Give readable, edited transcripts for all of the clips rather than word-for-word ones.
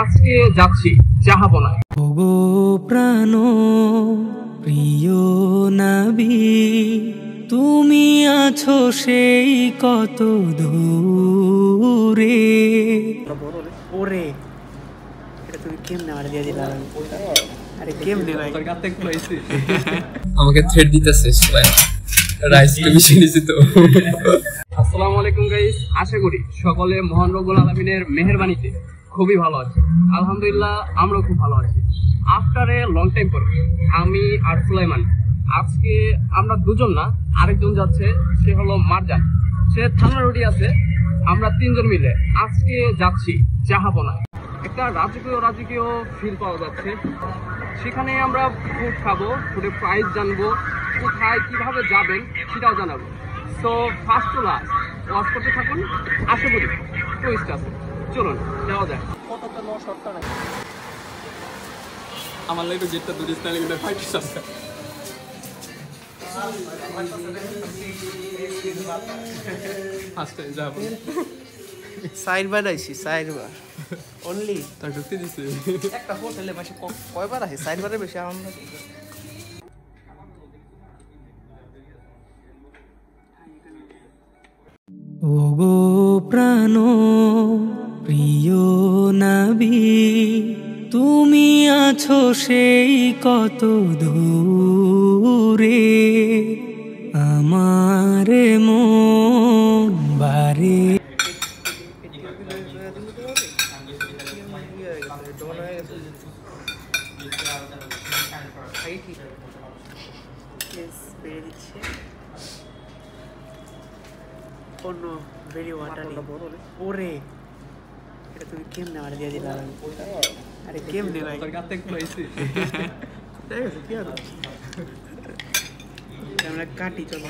আজকে যাচ্ছি জাহাপনায়। ওগো প্রাণ প্রিয় নবী, তুমি আছো সেই কত দূরে। ওরে এটা তুমি কেমনে আমার দিয়ে দিলা? আরে কেমনে ভাই, তোর কাছে কইছি আমাকে থ্রেড দিতেছে সবাই, রাইস কমিশন নিছি তো। আসসালামু আলাইকুম গাইস, আশা করি সকলে মহান রব্বুল আলামিনের মেহেরবানিতে খুবই ভালো আছে। আলহামদুলিল্লাহ আমরাও খুব ভালো আছি। আফটার এ লং টাইম পর আমি আর সুলাইমান, আজকে আমরা দুজন না আরেকজন যাচ্ছে, সে হলো মারজান। সে থানা রোডে আছে। আমরা তিনজন মিলে আজকে যাচ্ছি জাহাপনায়। একটা রাজকীয় ফিল পাওয়া যাচ্ছে। সেখানে আমরা ফুড খাবো, ফুডের প্রাইস জানবো, কোথায় কিভাবে যাবেন সেটাও জানাবো। So first to last watch করতে থাকুন, আশা করি টুইস্ট আছে। চলুন যাওয়া যায়। আমার লাগে যেটা দুটো স্টাইল কিন্তু ফাইট আছে। ফার্স্ট টাইম যাব সাইডবার আইছি, সাইডবার অনলি তাই ঢুকতে দিছে। একটা হোটেলে বসে কয়বার আছে, সাইডবারে বেশি আমরা। ওগো প্রাণ প্রিয় নবী, তুমি আছো সেই কত দূরে। আমার মন বারে অন্য ভেরি ওয়াটারি। ওরে এটা তুমি কেমনে আমার দিয়ে দিলা? আরে কেমনে ভাই, তোর কাছে কইছি আমরা কাটি চলো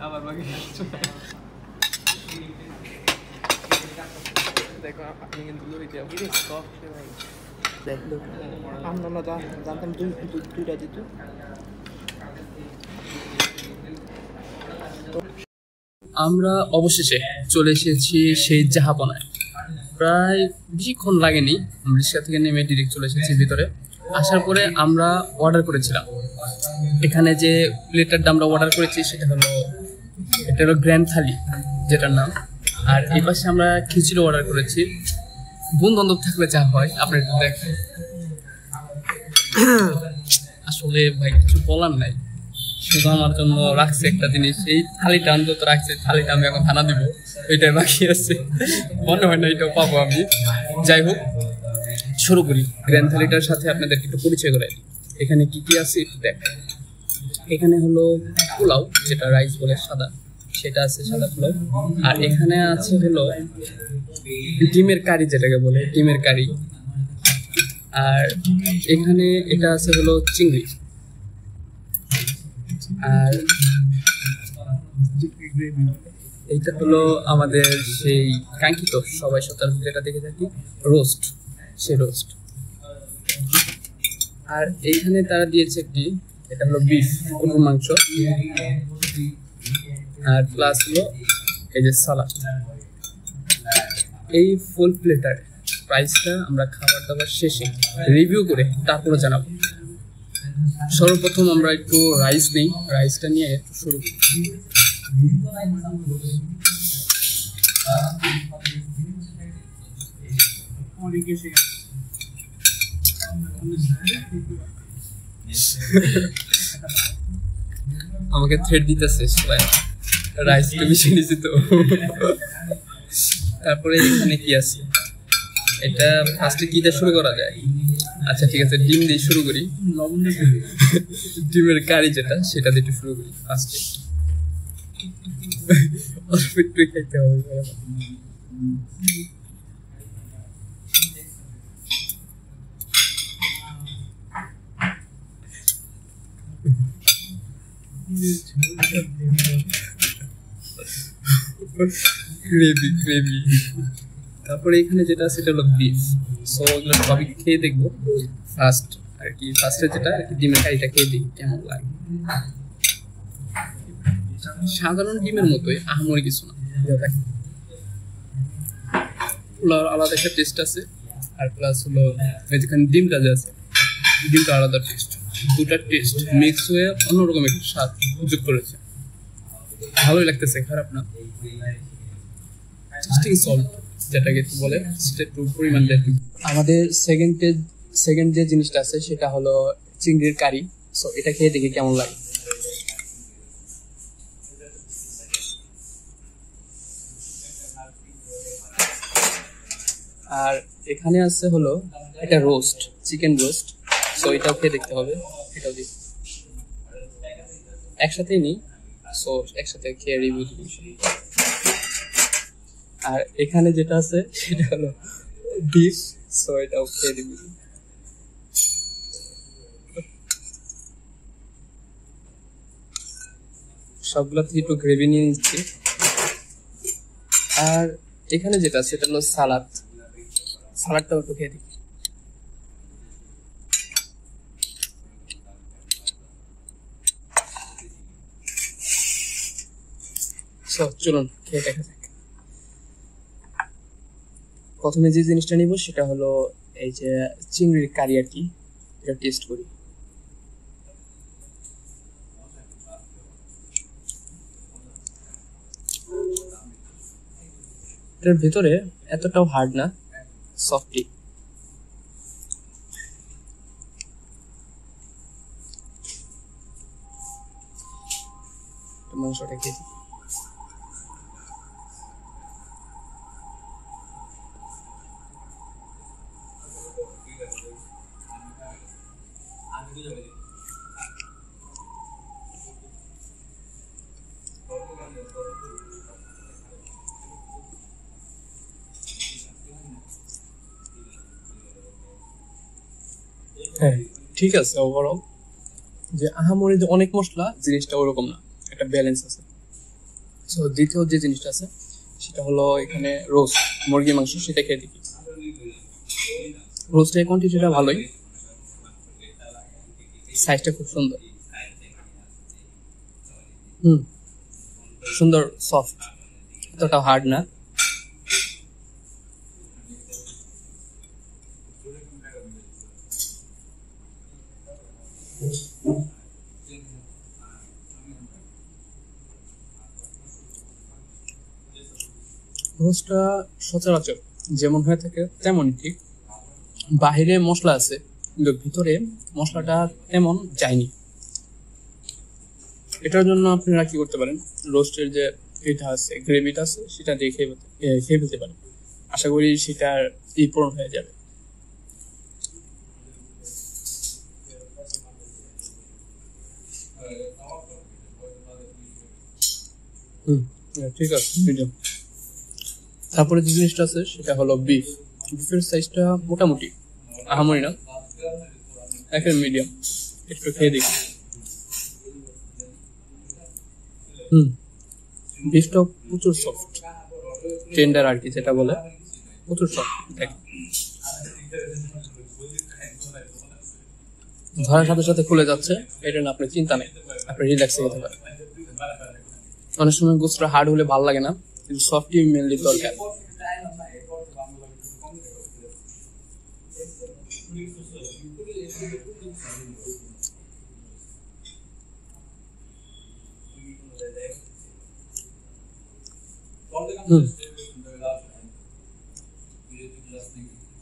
আবার বাকি দেখো। আপনি কিন্তু লড়িতে ভাই দেখো, আমরা না জানতাম দুইটা দিত। আমরা অবশেষে চলে এসেছি সেই জাহাপনায়। প্রায় বেশিক্ষণ লাগেনি, রিক্সা থেকে নেমে ডিরেক্ট চলে এসেছি ভিতরে। আসার পরে আমরা অর্ডার করেছিলাম। এখানে যে প্লেটারটা আমরা অর্ডার করেছি সেটা হলো, এটা হলো গ্র্যান্ড থালি যেটার নাম। আর এই পাশে আমরা খিচুড়ি অর্ডার করেছি। বন্ধু বান্ধব থাকলে যা হয় আপনার দেখেন। আসলে ভাই কিছু বলার নাই, শুধু আমার জন্য রাখছে একটা জিনিস, এই থালিটা অন্তত রাখছে। থালিটা আমি এখন থানা দিব, ওইটাই বাকি আছে। মনে হয় না এটাও পাবো আমি। যাই হোক, শুরু করি। গ্র্যান্ড থালিটার সাথে আপনাদেরকে একটু পরিচয় করে দিই। এখানে কি কি আছে একটু দেখ। এখানে হলো পোলাও, যেটা রাইস বলে সাদা, সেটা আছে, সাদা পোলাও। আর এখানে আছে হলো ডিমের কারি, যেটাকে বলে ডিমের কারি। আর এখানে এটা আছে হলো চিংড়ি। আর এইটা হলো আমাদের সেই কাঙ্ক্ষিত সবাই সচরাচর যেটা দেখে থাকি, রোস্ট, সে রোস্ট। আর এইখানে তারা দিয়েছে একটি, এটা হলো বিফ, গরুর মাংস। আর প্লাস হলো এই যে সালাদ। এই ফুল প্লেটার প্রাইসটা আমরা খাবার দাবার শেষে রিভিউ করে তারপরে জানাবো। সর্বপ্রথম আমরা একটু রাইস নিই, রাইসটা নিয়ে একটু শুরু করি। আমাকে থ্রেড দিতেছে সবাই, রাইস কমিশন নিছি তো। তারপরে এখানে কি আছে, এটা ফার্স্টে কি দিয়ে শুরু করা যায়? আচ্ছা ঠিক আছে, ডিম দিয়ে শুরু করি। ডিমের কারি যেটা, সেটা দিয়ে একটু শুরু করি ফার্স্টে। অল্প একটু খাইতে হবে। Gravy gravy. তারপরে এখানে যেটা আছে সেটা হলো বিফ। সো এগুলো সবই খেয়ে দেখবো ফার্স্ট আর কি। ফার্স্টে যেটা ডিমের কারিটা খেয়ে দেখি কেমন লাগে। সাধারণ ডিমের মতোই, আহামরি কিছু না। পোলাওর আলাদা একটা টেস্ট আছে, আর প্লাস হলো এই যেখানে ডিমটা যে আছে, ডিমটা আলাদা টেস্ট, দুটা টেস্ট মিক্স হয়ে অন্যরকম একটা স্বাদ যোগ করেছে। ভালোই লাগতেছে, খারাপ না। টেস্টিং সল্ট যেটাকে বলে সেটা একটু পরিমাণটা একটু। আমাদের সেকেন্ড যে জিনিসটা আছে সেটা হলো চিংড়ির কারি। সো এটা খেয়ে দেখি কেমন লাগে। আর এখানে আছে হলো এটা রোস্ট, চিকেন রোস্ট। সো এটাও খেয়ে দেখতে হবে, এটাও দিই একসাথেই নিই। সো একসাথে খেয়ে রিভিউ দিই। আর এখানে যেটা আছে সেটা হলো বিফ। সো এটাও খেয়ে রিভিউ দিই। সবগুলো থেকে একটু গ্রেভি নিয়ে নিচ্ছি। আর এখানে যেটা আছে সেটা হলো সালাদ। সালাদটাও একটু খেয়ে দিই। চলুন খেয়ে দেখা যাক। প্রথমে যে জিনিসটা নিব সেটা হলো এই যে চিংড়ির কারি আর কি, এটা টেস্ট করি। এটার ভেতরে এতটাও হার্ড না, সফটি। মাংসটা খেয়ে দিই। হ্যাঁ ঠিক আছে, ওভারঅল যে আহামরি যে অনেক মশলা জিনিসটা ওরকম না, একটা ব্যালেন্স আছে। সো দ্বিতীয় যে জিনিসটা আছে সেটা হলো এখানে রোস্ট মুরগি মাংস, সেটা খেয়ে দেখি। রোস্টের কোয়ান্টিটিটা ভালোই, সাইজটা খুব সুন্দর। সুন্দর সফট, এতটা হার্ড না। রোস্টটা সচরাচর যেমন হয়ে থাকে তেমনই ঠিক। বাহিরে মশলা আছে কিন্তু ভিতরে মশলাটা তেমন যায়নি। এটার জন্য আপনারা কি করতে পারেন, রোস্টের যে এটা আছে গ্রেভিটা আছে সেটা দিয়ে খেয়ে ফেলতে পারেন। আশা করি সেটার পূরণ হয়ে যাবে। ঠিক আছে, মিডিয়াম। তারপরে যে জিনিসটা আছে সেটা হলো বিফ। বিফের সাইজটা মোটামুটি, আহামরি না, একটা মিডিয়াম। একটু খেয়ে দেখি। বিফটাও প্রচুর সফট, টেন্ডার আর কি যেটা বলে, প্রচুর সফট। ধরার সাথে সাথে খুলে যাচ্ছে, এটা না আপনার চিন্তা নেই, আপনি রিল্যাক্সে খেতে পারেন। অনেক সময় গোস্তটা হার্ড হলে ভালো লাগে না, কিন্তু সফটই মেনলি দরকার।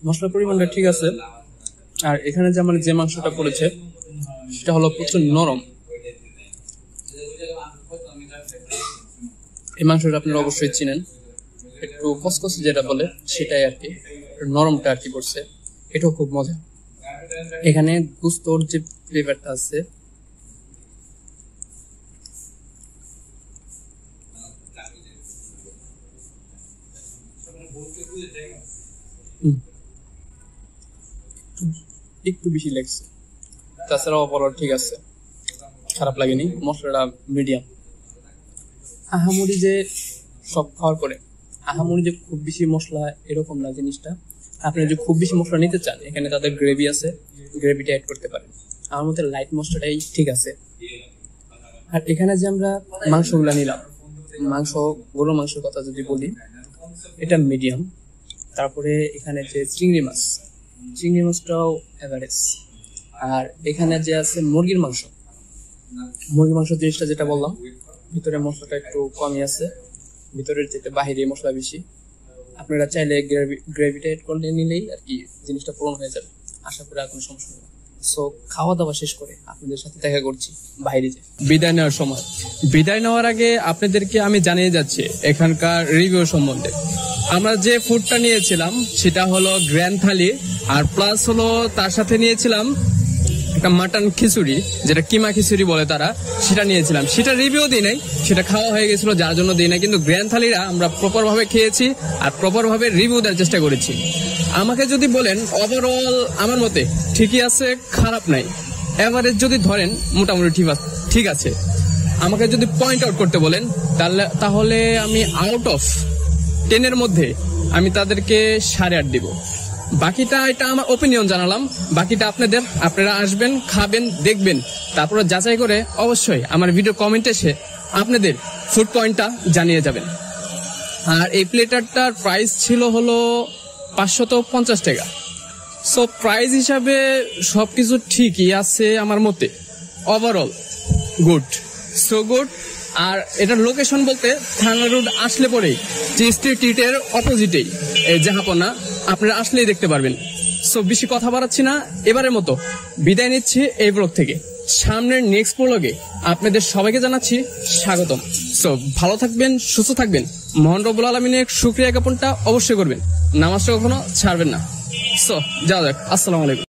মশলার পরিমাণটা ঠিক আছে। আর এখানে যে আমার যে মাংসটা পড়েছে সেটা হলো প্রচুর নরম। এই মাংসটা আপনারা অবশ্যই চিনেন, একটু কসকসে যেটা বলে সেটাই আর কি, নরমটা আর কি পড়ছে। এটাও খুব মজা। এখানে গুস্তর যে ফ্লেভারটা আছে একটু বেশি লাগছে, তাছাড়াও ওভারঅল ঠিক আছে, খারাপ লাগেনি। মশলাটা মিডিয়াম। আহামরি যে সব খাওয়ার পরে আহামরি যে খুব বেশি মশলা এরকম না জিনিসটা। আপনি যদি খুব বেশি মশলা নিতে চান, এখানে তাদের গ্রেভি আছে, গ্রেভিটা অ্যাড করতে পারেন। আমার মতে লাইট মশলাটাই ঠিক আছে। আর এখানে যে আমরা মাংসগুলা নিলাম, গরুর মাংসের কথা যদি বলি, এটা মিডিয়াম, তারপরে এখানে যে চিংড়ি মাছটাও এভারেজ। আর এখানে যে আছে মুরগির মাংস জিনিসটা যেটা বললাম, ভিতরে মশলাটা একটু কমই আছে, ভিতরের যেটা বাহিরে মশলা বেশি। আপনারা চাইলে গ্রেভিটা এড করে নিলেই আর কি জিনিসটা পূরণ হয়ে যাবে, আশা করি আর কোনো সমস্যা হবে না। সো খাওয়া দাওয়া শেষ করে আপনাদের সাথে দেখা করছি বাইরে যে বিদায় নেওয়ার সময়। বিদায় নেওয়ার আগে আপনাদেরকে আমি জানিয়ে যাচ্ছি এখানকার রিভিউ সম্বন্ধে। আমরা যে ফুডটা নিয়েছিলাম সেটা হলো গ্র্যান্ড থালি, আর প্লাস হলো তার সাথে নিয়েছিলাম একটা মাটন খিচুড়ি, যেটা কিমা খিচুড়ি বলে তারা, সেটা নিয়েছিলাম। সেটা রিভিউ দিই নাই, সেটা খাওয়া হয়ে গেছিল যার জন্য দিই নাই, কিন্তু গ্র্যান্ড থালিরা আমরা প্রপার ভাবে খেয়েছি আর প্রপার ভাবে রিভিউ দেওয়ার চেষ্টা করেছি। আমাকে যদি বলেন ওভারঅল আমার মতে ঠিকই আছে, খারাপ নাই, এভারেজ যদি ধরেন মোটামুটি ঠিক আছে। আমাকে যদি পয়েন্ট আউট করতে বলেন তাহলে আমি আউট অফ 10 মধ্যে আমি তাদেরকে 8.5 দিব। বাকিটা এটা আমার ওপিনিয়ন জানালাম, বাকিটা আপনারা আসবেন, খাবেন, দেখবেন, তারপরে যাচাই করে অবশ্যই আমার ভিডিও কমেন্টে এসে আপনাদের ফুড পয়েন্টটা জানিয়ে যাবেন। আর এই প্লেটারটার প্রাইস ছিল হলো 550 টাকা। সো প্রাইস হিসাবে সবকিছু ঠিকই আছে আমার মতে, ওভারঅল গুড, সো গুড। আর এটার লোকেশন বলতে থানা রোড আসলে পরেই চিস্টি ট্রিটের অপোজিটেই এই জাহাপনা, আপনারা আসলেই দেখতে পারবেন। সো বেশি কথা বাড়াচ্ছি না, এবারের মতো বিদায় নিচ্ছি এই ব্লগ থেকে। সামনের নেক্সট ব্লগে আপনাদের সবাইকে জানাচ্ছি স্বাগতম। সো ভালো থাকবেন, সুস্থ থাকবেন, মহান রব্বুল আলামিনের শুকরিয়া জ্ঞাপনটা অবশ্যই করবেন, নামাজটা কখনো ছাড়বেন না। সো যাওয়া যাক, আসসালামু আলাইকুম।